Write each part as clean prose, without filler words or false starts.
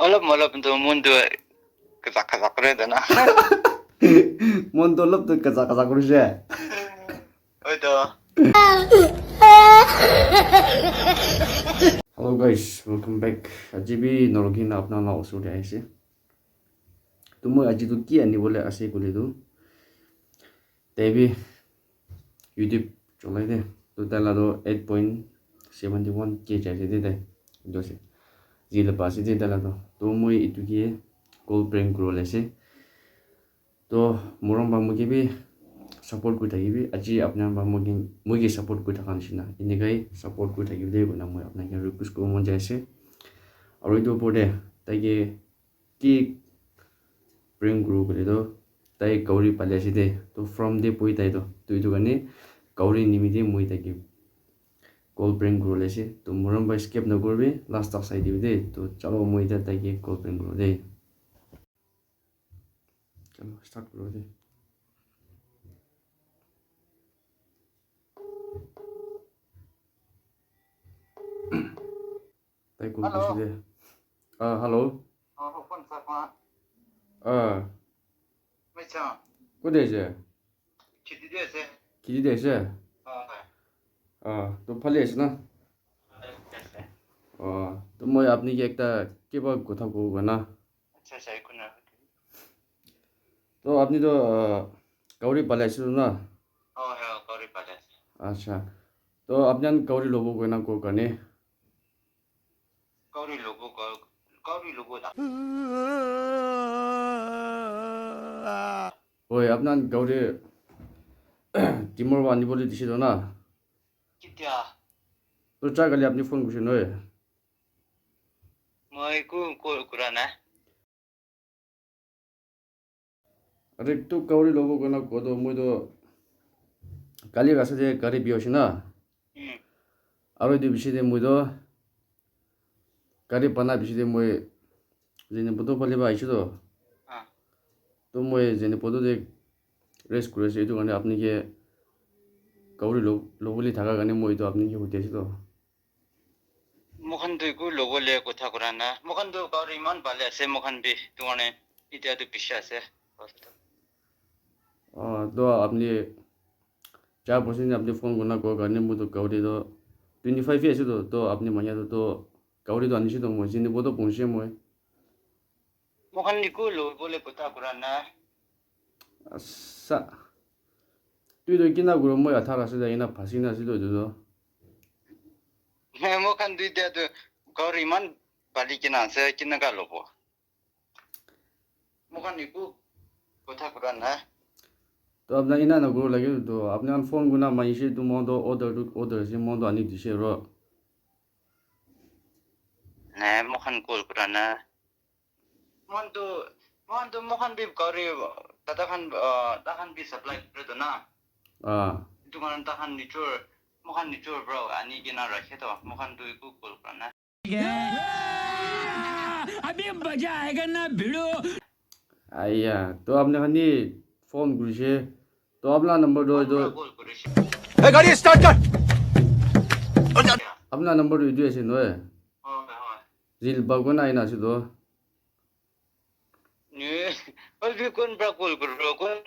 Olap tu mundu kazak kere dana. Mon dolap tu kaza kurushe. Odo. Hello guys, welcome back. Aji bhi norogi na apna na osur hai se. Tumo aji tu ki ani bole ase kule tu. Tebi YouTube cholai de. Tu tala do 8.71k jai de de. Do se. Zila pasi de tala do. Tumo itu ki gold prank grow le se. तो मोरम बामु के भी support को थाकी भी अजी अपना बामु की मुझे support को थाका निशिना इनके सपोर्ट को थाकी दे बना मुझे अपना के रिक्वेस्ट को मन जैसे और इधर बोले ताकि की प्रेम ग्रुप करे तो ताकि कौरी पाले से दे तो फ्रॉम दे पोई ताकि तो इधर करने कौरी निमित्ते मुझे ताकि कॉल प्रेम ग्रुप ले से तो मोरम बा स्केप न कर भी लास्ट तक साइड दे तो चलो मुझे ताकि कॉल प्रेम ग्रुप दे चलो स्टार्ट करो दे ताई कॉल कर दे हेलो Kau siapa? Macam. कुछ है Citi dia se. किसी देश है तो फले है ना तो मैं अपनी के एक ता के बाग को था को बना अच्छा saya guna. तो अपनी तो कौरी पाले से ना Oh ya kau ripada. अच्छा तो अपने कौरी लोगों को ना को करने Kau logo dah. ओए अपना कौरी टीमर वानी बोले दिशे तो ना Kita. तो चाह कल अपनी फोन कुछ नोए Mai ku kurang eh. अरे तो कौरी लोगों को ना को तो मुझे तो काली रास्ते से करी बियोशी ना और इधर विषय दे मुझे तो करी पना विषय दे मुझे जिन्हें पतो पले बाई चुतो तो मुझे जिन्हें पतो दे रेस कुरेस ये तो करने अपनी के कौरी लोगों ले थाका करने मुझे तो अपनी के होते चुतो Mukhan tu ku logo le kota kurang na. Mukhan tu kau iman balik se mukhan bi tu ane itu ada pisah se. तो अपने चार परसेंट अपने फोन को ना को करने मुझे तो कौरी तो 25 ऐसे तो अपने मनिया तो कौरी तो अनिश्चित हो मुझे जिन्हें पतो पहुँचे मुझे Mukhan ni ku logo le kota kurang na. सा तू तो कितना गुरु मैं अठारह से जाए ना फांसी ना सीधो जो Mukhan tu itu ada kau iman balik kena se kena kalau bo. Mukhan ni ku kota kurang na. तो अपना इना ना गुरु लगे तो अपने अन फोन गुना मैं इसे तो मोंडो ऑर्डर से मोंडो आनी दिशे रो Nah, mukhan kul kurang na. Mukhan bi takkan bi supply itu na. Itu kan takkan nicur bro. Ani kena rakhe to. Mukhan tu iku kul kurang na. अभी मजा आएगा ना भिड़ो आया तो अपने खानी फोन गुरु से तो अपना नंबर दो गाड़ी स्टार्ट कर अपना नंबर दो ऐसे नो है जिल बागुना इना से दो Ni, kau bi kun bra kul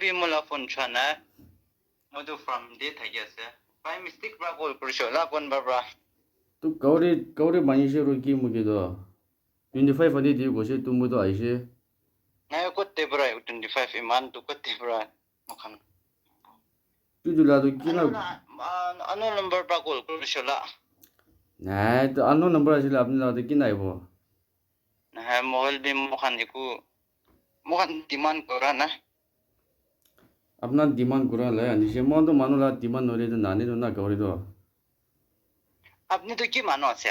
bi mula phone chana. Madu from day thaya se. By mistake bra kul la kun bra. तो कौरी मानी से रोकी मुझे तो 25 फनी दी को से तुम तो ऐसे Nah, kau tebra 25 iman tu kau tebra. Mukhan. तू जुला तो किना Ano number bra kul la. नहीं तो अनो नंबर ऐसे अपने लाते किना है वो Nah, mohol bi mukhan demand kurang na. अपना डिमांड करा ले अनिशे मों तो मानो ला डिमांड नोले तो नाने तो ना कौरी तो Apni tu ki mano se?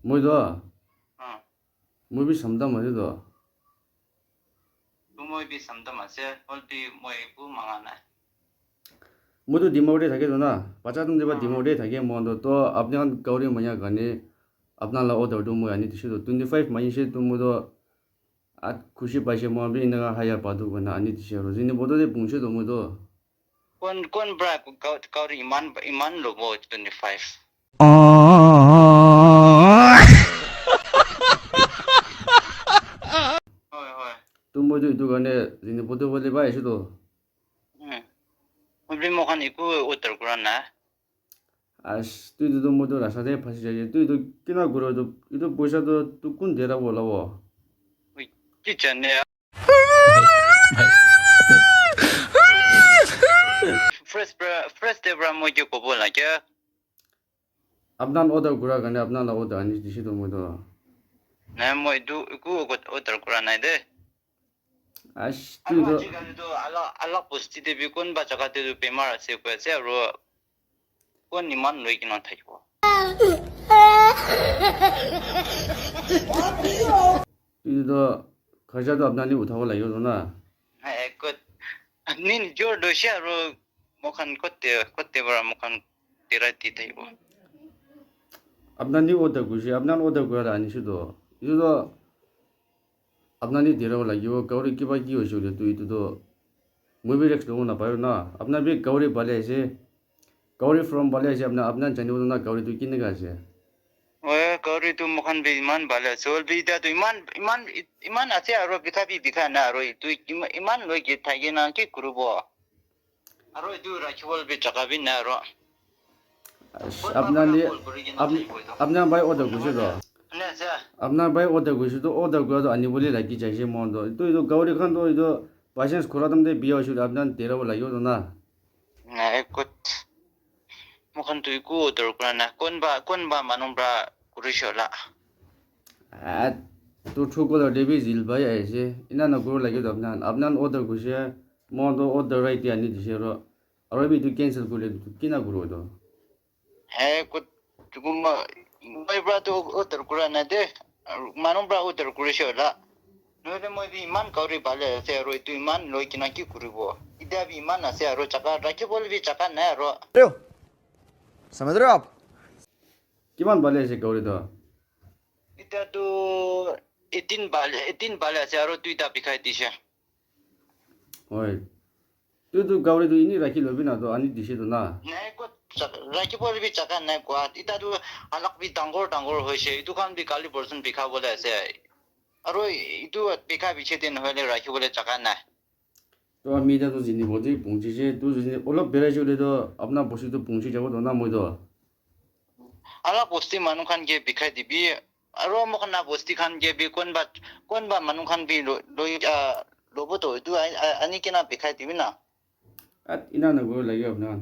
मुझे तो मुझे भी समझा मुझे तो Tu moi bi samda ma se. Hol bi moi ku mangana. मुझे तो डिमांड थे तो ना पचास तुम जब डिमांड थे मों तो अपने अन कौरी मया करने अपना ला ऑर्डर तो मुझे अनित से तो 25 मई से तुम तो आज खुशी पाइसे मों भी इनका हायर पादु बना अनित से रोज इन्हें बोलो दे पूछे तो मुझे तो Kon bra kau iman logo 25. মই তো কাৰণে যিনি পটো বলে পাই আছো তো Mubli mo kan iku utar kuran na. আস তুই তো মই তো রাস্তাতে ফাঁসি যাই তুই তো কিনা ঘুরে তো এটা পয়সা তো তুই কোন দেরা বলাবো Uy, kitchen ne. Fresh debra mo jo ko bola ke. আপনার অর্ডার করা কারণে আপনার অর্ডার আনি দিছি তো মই তো Na mo idu iku utar kuran na de. আস তুই Alo তো aji kan do ala posti de bi kon ba jaga de do pemar ase ko ase ro kon niman loi kina thaibo. তুই তো খরচা তো আপনার উঠাবো লাগিব না Ha ekot nin jor do sha ro mo kan kotte bara mo kan tera ti thaibo. আপনার order করছি আপনার অর্ডার করে আনিছো তো এটা তো আপনার দেরাও লাগিব কাউরি কিবা কি হয়েছিল তুই তো মই বি রেক্স লব নাপায় না আপনার বি কাউরি ভালে আছে কাউরি ফ্রম ভালে আছে আপনার জানিব না কাউরি তুই কিনে আছে Oye, kauri tu mukan bi iman bala sol bi da tu iman ase aro bika na aro tu iman loi ki thagi na ki kurubo aro tu rakhibol bi chaka bi na aro আপনার ভাই order করছে তো ne sa আপনার ভাই order করছে তো order করে তো আনি বলে রাখি চাইছে মন তো তুই তো গাউরি খান তো তো পাইসেন্স খোলা দাম দিয়ে বিয়ে হয়েছিল আপনার দেরাও লাগিব তো না na ekot mukan tu iku tor kurana kon ba manum bra kurishola আর তো ঠুকল দেবি জিল ভাই আইছে ইনা নগর লাগিব তো আপনার অর্ডার করছে মন তো অর্ডার রাইতে আনি দিছে আর বি তুই ক্যান্সেল করলে কিনা করবো তো he kot tuguma mai bra tu tor kurana de manum bra tor kurishola noile moi bi iman kauri bala ase aro tu iman loi kina ki kurubo ida bi iman ase aro chaka rakhibol bi chaka na aro समझ रहे हो आप কিমান ভালে আছে গাউরি তো Ita tu 18 bale ase aro tuita bikai dise. হয় তুই তো গাউরি তো ইনি রাখি লবি না তো আনি দিছে তো না Nai ko raki bol bi chaka nai kwa ita tu alak bi dangor hoise itu kan bi kali person bika bole ase. Aro itu bika biche den hoile raki bole chaka na. তো আমি এটা তো জিনিস বলছি পৌঁছেছে তুই যদি অলপ বেড়াই চলে তো আপনার বসে তো পৌঁছে যাবো তো না মই তো Ala posti manu kan ge bikai dibi aro mo kan na posti kan ge bi kon ba manu kan bi loi lobo to itu ani kina bikai dibi na. আর ইনা নগর লাগে আপনার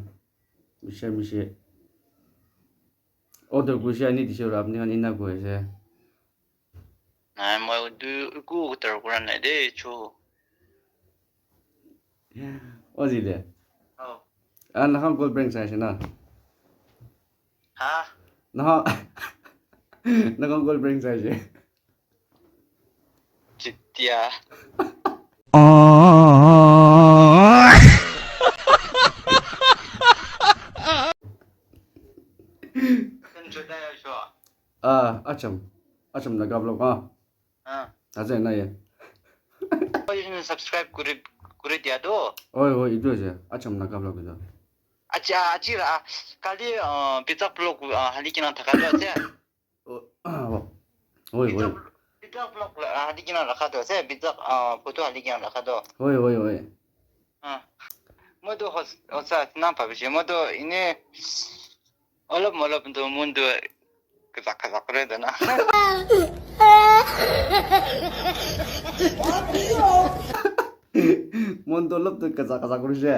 মিশে অর্ডার করছে আনি দিছে আপনি ইনা কয়েছে Nai mo du ku tar kuran na de chu. ও জিলে Oh. আর না গোল ব্রেং চাইছে না Ha? না না গোল ব্রেং চাইছে Chitia. Kan joda ya sho. আচ্ছা না গাবলো Ha. আছে না এ Oye, subscribe kuri dia do. ওই ইটো আছে আচ্ছা না গাবলো কিন্তু Aci ra kali pizza blog halikina thakado ase. ওই Pizza blog halikina rakhado ase. Pizza photo halikina rakhado. ওই Ha. Modo hosa na pabishi. Modo ini olop do mundo kazak kore dana. মন তো লব তো কাঁচা করেছে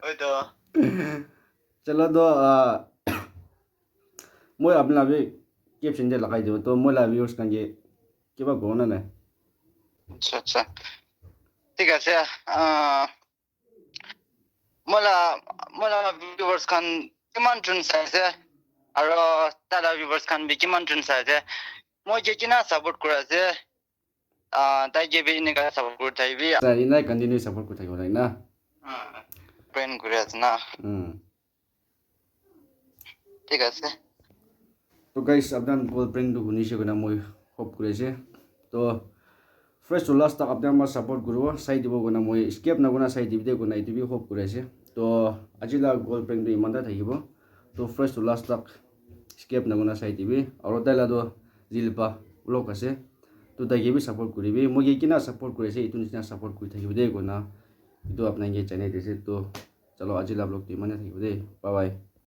Oi do. চলো তো মই আপনার ক্যাপশন দিয়ে লাগাই দেবো তো মই ভিউয়ার্স কানকে কিবা গো না আচ্ছা ঠিক আছে মোলা ভিউয়ার্স খান কিমান জুন চাইছে আৰু তাৰা ভিউয়াৰ্স খান বি কিমান জুন চাইছে মই যে কিনা সাপোৰ্ট কৰি আছে তাই যে বি এনেকা সাপোৰ্ট কৰি থাকিবি ইনাই কন্টিনিউ সাপোৰ্ট কৰে থাকবো না ফ্ৰেন্ড কৰি আছে না ঠিক আছে তো গাইস আপনার গোল প্রেং তো শুনিছে কিনা মই হোপ করেছে তো ফার্স্ট টু লাস্ট তক আপনার আমার সাপোর্ট করব চাই দিব কিনা মই স্কেপ নগনা চাই দিব দে কিনা এইটো হোপ করেছে তো আজিলা গোল প্রেং তো ইমানটা থাকিব তো ফার্স্ট টু লাস্ট তক স্কেপ নগনা চাই দিবি আৰু তাইলা তো জিলপা ব্লগ আছে তো তো তাইকে বি সাপোৰ্ট কৰিবি মই কিনা সাপোৰ্ট কৰেছে ইটো নিচিনা সাপোৰ্ট কৰি থাকিব দেই কোনা ইটো আপোনাক চ্যানেল দিছে তো চলো আজি লাভ লগ মানে থাকিব দেই বাই বাই